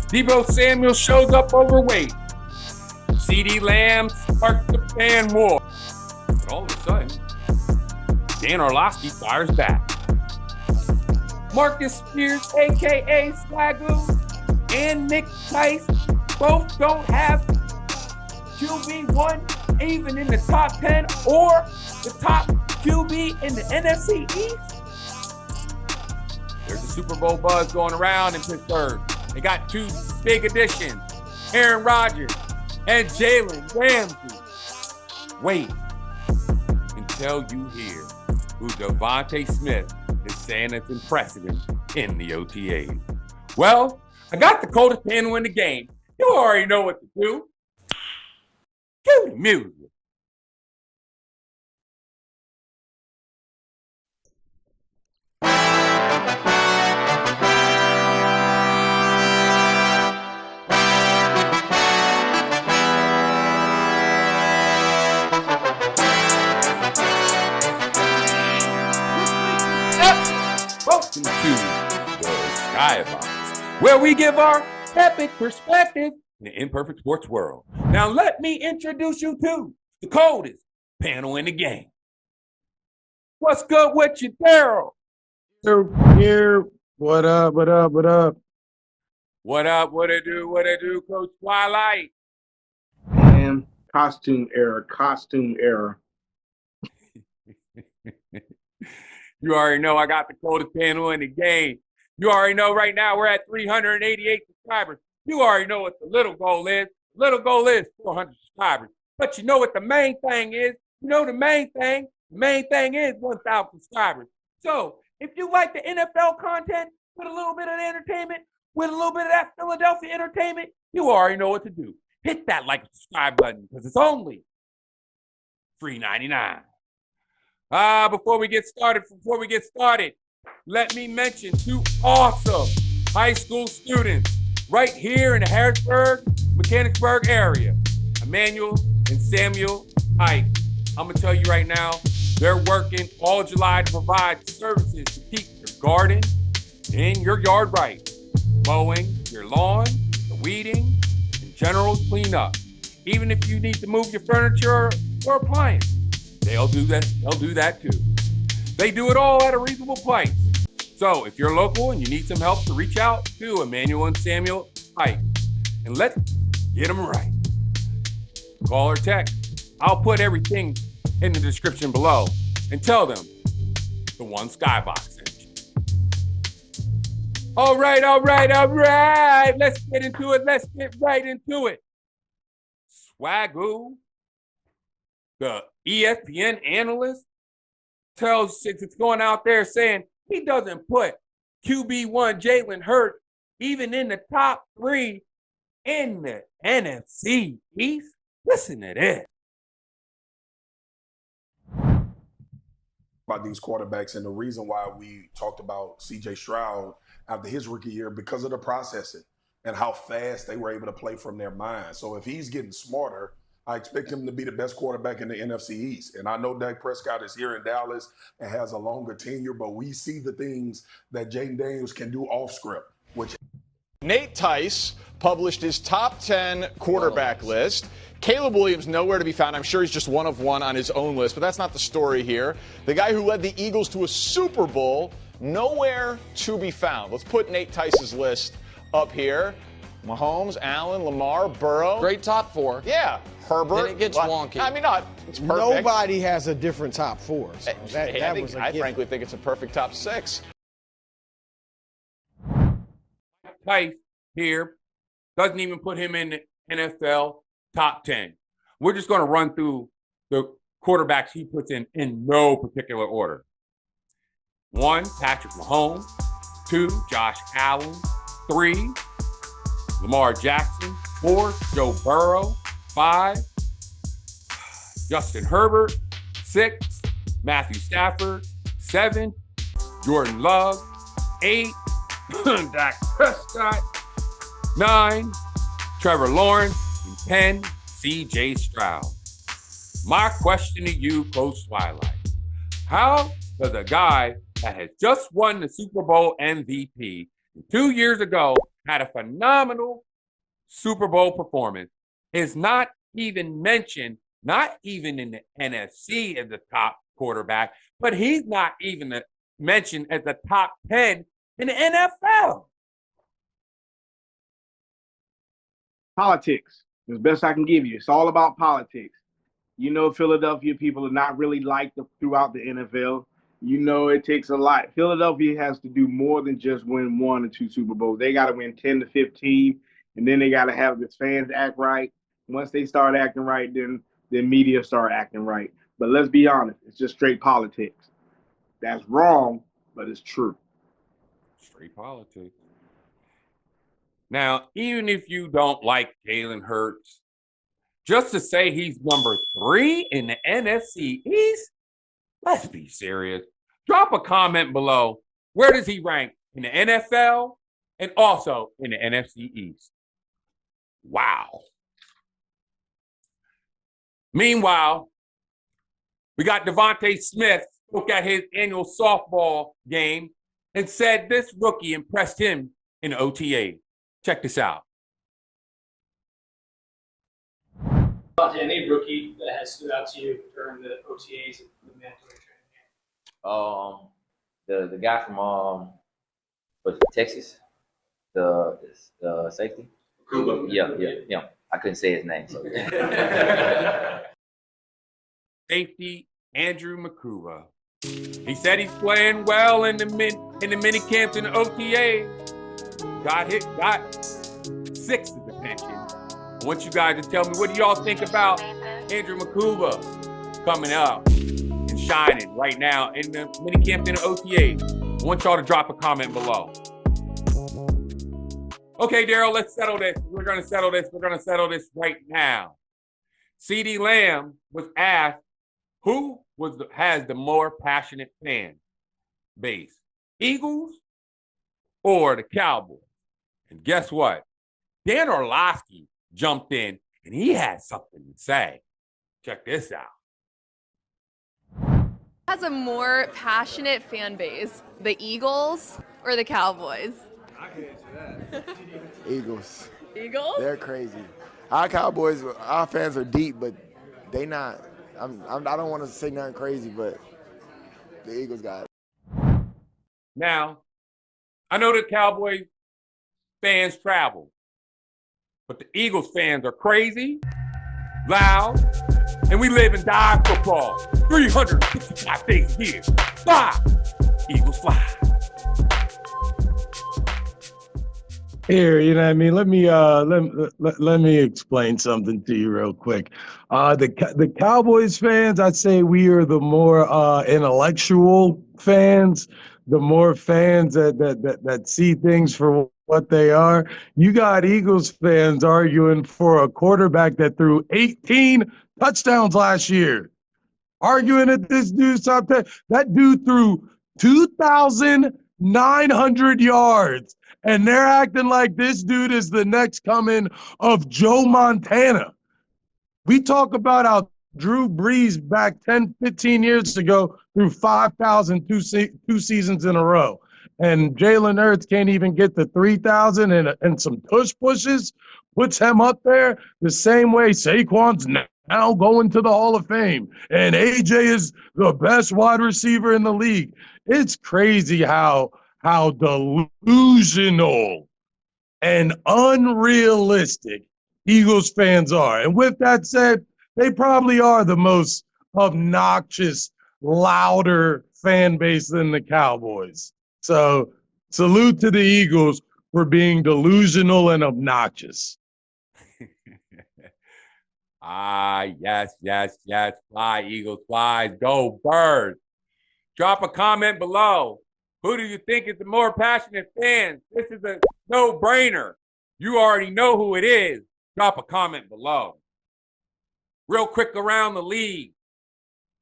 DeeBo Samuel shows up overweight. CeeeDee Lamb sparks the fan war. But all of a sudden, Dan Orlovsky fires back. Marcus Spears, a.k.a. Swagoo, and Nick Tice both don't have QB1 even in the top 10 or the top QB in the NFC East. There's a Super Bowl buzz going around in Pittsburgh. They got two big additions, Aaron Rodgers and Jalen Ramsey. Wait until you hear who DeVonta Smith is saying it's impressive in the OTAs. Well, I got the coldest panel in the game. You already know what to do. Cue the music. Welcome to the Skybox, where we give our epic perspective in the imperfect sports world. Now let me introduce you to the coldest panel in the game. What's good with you, Daryl? Here, what up? What it do, Coach Twilight? Man, costume error. You already know I got the coldest panel in the game. You already know right now we're at 388 subscribers. You already know what the little goal is. Little goal is 400 subscribers. But you know what the main thing is? You know the main thing? The main thing is 1,000 subscribers. So if you like the NFL content with a little bit of entertainment, with a little bit of that Philadelphia entertainment, you already know what to do. Hit that like and subscribe button because it's only $3.99. Before we get started, let me mention two awesome high school students right here in the Harrisburg, Mechanicsburg area, Emmanuel and Samuel Ike. I'm going to tell you right now, they're working all July to provide services to keep your garden and your yard right. Mowing your lawn, the weeding, and general cleanup. Even if you need to move your furniture or appliance, they'll do that too. They do it all at a reasonable price. So if you're local and you need some help, to reach out to Emmanuel and Samuel Ike and let's get them right. Call or text. I'll put everything in the description below and tell them the One Skybox sent you. All right. Let's get into it. Let's get right into it. Swagoo, the ESPN analyst, tells it's going out there saying he doesn't put QB1 Jalen Hurts even in the top 3 in the NFC East. Listen to this. About these quarterbacks, and the reason why we talked about C.J. Stroud after his rookie year, because of the processing and how fast they were able to play from their mind. So if he's getting smarter, I expect him to be the best quarterback in the NFC East. And I know Dak Prescott is here in Dallas and has a longer tenure, but we see the things that Jaden Daniels can do off script, which Nate Tice published his top 10 quarterback list. Caleb Williams nowhere to be found. I'm sure he's just one of one on his own list, but that's not the story here. The guy who led the Eagles to a Super Bowl, nowhere to be found. Let's put Nate Tice's list up here. Mahomes, Allen, Lamar, Burrow. Great top 4. Yeah. Herbert. Then it gets wonky. I mean, it's perfect. Nobody has a different top 4. So I frankly think it's a perfect top 6. Tice here doesn't even put him in the NFL top 10. We're just going to run through the quarterbacks he puts in no particular order. 1, Patrick Mahomes. 2, Josh Allen. 3, Lamar Jackson. 4, Joe Burrow. 5, Justin Herbert. 6, Matthew Stafford. 7, Jordan Love. 8, Dak Prescott. 9, Trevor Lawrence. And 10, C.J. Stroud. My question to you, Coach Twilight. How does a guy that has just won the Super Bowl MVP 2 years ago had a phenomenal Super Bowl performance. Is not even mentioned, not even in the NFC as the top quarterback, but he's not even mentioned as the top 10 in the NFL. Politics is the best I can give you. It's all about politics. You know, Philadelphia people are not really liked throughout the NFL. You know, it takes a lot. Philadelphia has to do more than just win 1 or 2 Super Bowls. They got to win 10 to 15, and then they got to have the fans act right. Once they start acting right, then media start acting right. But let's be honest, it's just straight politics. That's wrong, but it's true. Straight politics. Now, even if you don't like Jalen Hurts, just to say he's number 3 in the NFC East, let's be serious. Drop a comment below. Where does he rank in the NFL and also in the NFC East? Wow. Meanwhile, we got DeVonta Smith spoke at his annual softball game and said this rookie impressed him in OTA. Check this out. Any rookie that has stood out to you during the OTAs and the mandatory training camp? The guy from was it Texas, the safety. Kuba. Yeah. I couldn't say his name. So. Safety Andrew Makuba. He said he's playing well in the mini camps and the OTA. Got 6 of the pension. I want you guys to tell me, what do y'all think about Andrew Makuba coming up and shining right now in the mini camp and the OTA? I want y'all to drop a comment below. Okay, Daryl, let's settle this. We're going to settle this. We're going to settle this right now. CeeeDee Lamb was asked who has the more passionate fan base, Eagles or the Cowboys? And guess what? Dan Orlovsky jumped in and he had something to say. Check this out. Has a more passionate fan base, the Eagles or the Cowboys? I can answer that. Eagles. Eagles? They're crazy. Our Cowboys, our fans are deep, but they not. I don't want to say nothing crazy, but the Eagles got it. Now, I know the Cowboys fans travel, but the Eagles fans are crazy, loud, and we live and die football 365 days a year. Fly, Eagles fly. Here, you know what I mean? Let me explain something to you real quick. The Cowboys fans, I'd say we are the more intellectual fans, the more fans that see things for what they are. You got Eagles fans arguing for a quarterback that threw 18 touchdowns last year, arguing at this dude's top 10. That dude threw 2,900 yards. And they're acting like this dude is the next coming of Joe Montana. We talk about how Drew Brees back 10, 15 years ago threw 5,000 two seasons in a row. And Jalen Hurts can't even get the 3,000 and some tush pushes, puts him up there the same way Saquon's now going to the Hall of Fame. And AJ is the best wide receiver in the league. It's crazy how delusional and unrealistic Eagles fans are. And with that said, they probably are the most obnoxious, louder fan base than the Cowboys. So salute to the Eagles for being delusional and obnoxious. Yes. Fly, Eagles, fly. Go, Birds. Drop a comment below. Who do you think is the more passionate fans? This is a no-brainer. You already know who it is. Drop a comment below. Real quick around the league.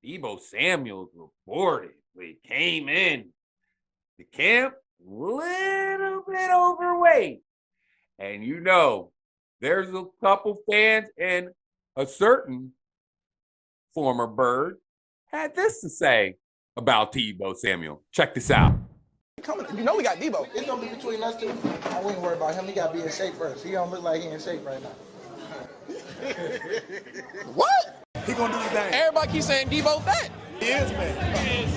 DeeBo Samuels reportedly came in the camp a little bit overweight. And you know, there's a couple fans and a certain former Bird had this to say about DeeBo Samuel. Check this out. You know we got DeeBo. It's gonna be between us two. I wouldn't worry about him. He gotta be in shape first. He don't look like he in shape right now. What? He gonna do his thing. Everybody keeps saying DeeBo fat. He is, man. He is.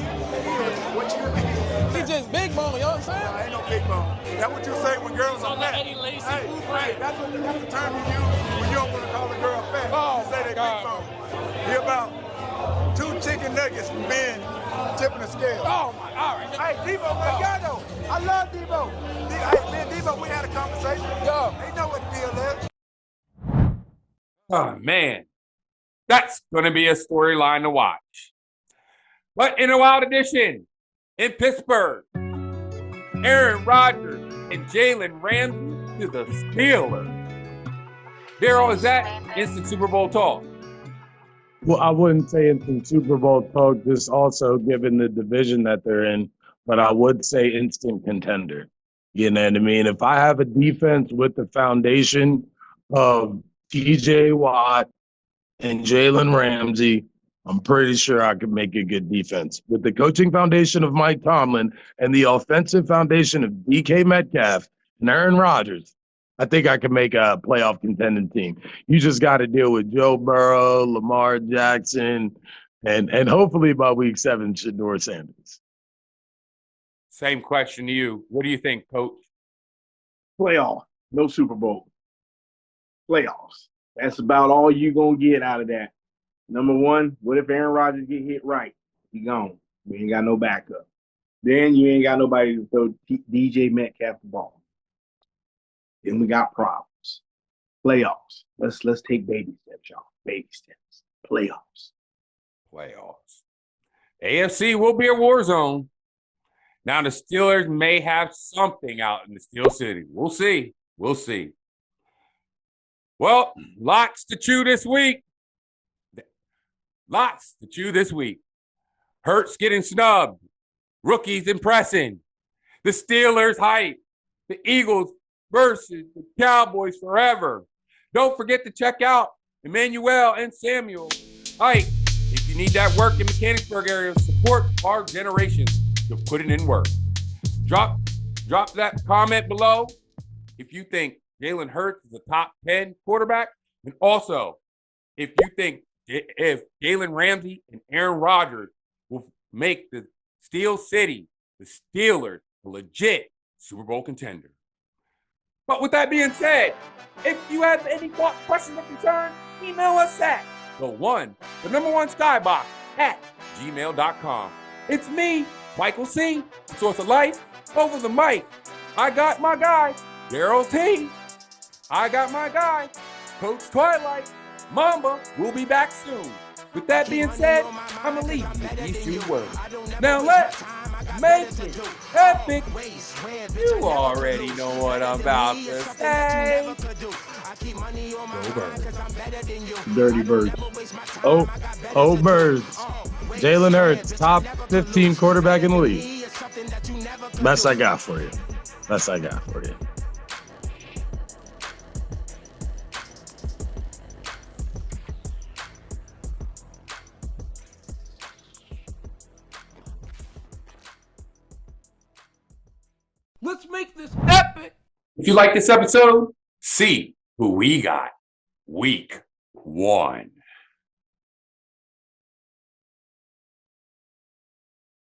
What you think? He just big bone, you know what I'm saying? Ain't no big bone. That's what you say when girls are fat. Hey, that's the term you use when you don't want to call a girl fat. Oh, you say they big bone. He about 2 chicken nuggets from being tipping the scale. Oh my, all right. Hey, DeeBo, man, y'all know. I love DeeBo. Hey, man, DeeBo, we had a conversation. Yo. They know what the deal is. Oh, man. That's going to be a storyline to watch. But in a wild edition, in Pittsburgh, Aaron Rodgers and Jalen Ramsey to the Steelers. Daryl, is that instant Super Bowl talk? Well, I wouldn't say instant Super Bowl talk, just also given the division that they're in, but I would say instant contender. You know what I mean? If I have a defense with the foundation of TJ Watt and Jalen Ramsey, I'm pretty sure I could make a good defense. With the coaching foundation of Mike Tomlin and the offensive foundation of DK Metcalf and Aaron Rodgers, I think I can make a playoff contending team. You just got to deal with Joe Burrow, Lamar Jackson, and hopefully by week 7, Shedeur Sanders. Same question to you. What do you think, Coach? Playoff, no Super Bowl. Playoffs. That's about all you're going to get out of that. Number one, what if Aaron Rodgers get hit right? He gone. We ain't got no backup. Then you ain't got nobody to throw DJ Metcalf the ball. Then we got problems. Playoffs. Let's take baby steps, y'all. Baby steps. Playoffs. AFC will be a war zone. Now the Steelers may have something out in the Steel City. We'll see. We'll see. Well, lots to chew this week. Lots to chew this week. Hurts getting snubbed. Rookies impressing. The Steelers hype. The Eagles versus the Cowboys forever. Don't forget to check out Emmanuel and Samuel hype. If you need that work in Mechanicsburg area, support our generation to put it in work. Drop that comment below if you think Jalen Hurts is a top 10 quarterback. And also, if you think if Jalen Ramsey and Aaron Rodgers will make the Steel City, the Steelers, a legit Super Bowl contender. But with that being said, if you have any questions or concerns, email us at the number one skybox at gmail.com. It's me, Michael C., Source of Life, over the mic. I got my guy, Daryl T. I got my guy, Coach Twilight. Mamba will be back soon. With that being said, I'm going to leave with these 2 words. Now let's make it epic. You already know what I'm about to say. Go Birds. Dirty Birds. Oh, Birds. Jalen Hurts, top 15 quarterback in the league. Best I got for you. Let's make this epic. If you like this episode, see who we got week 1.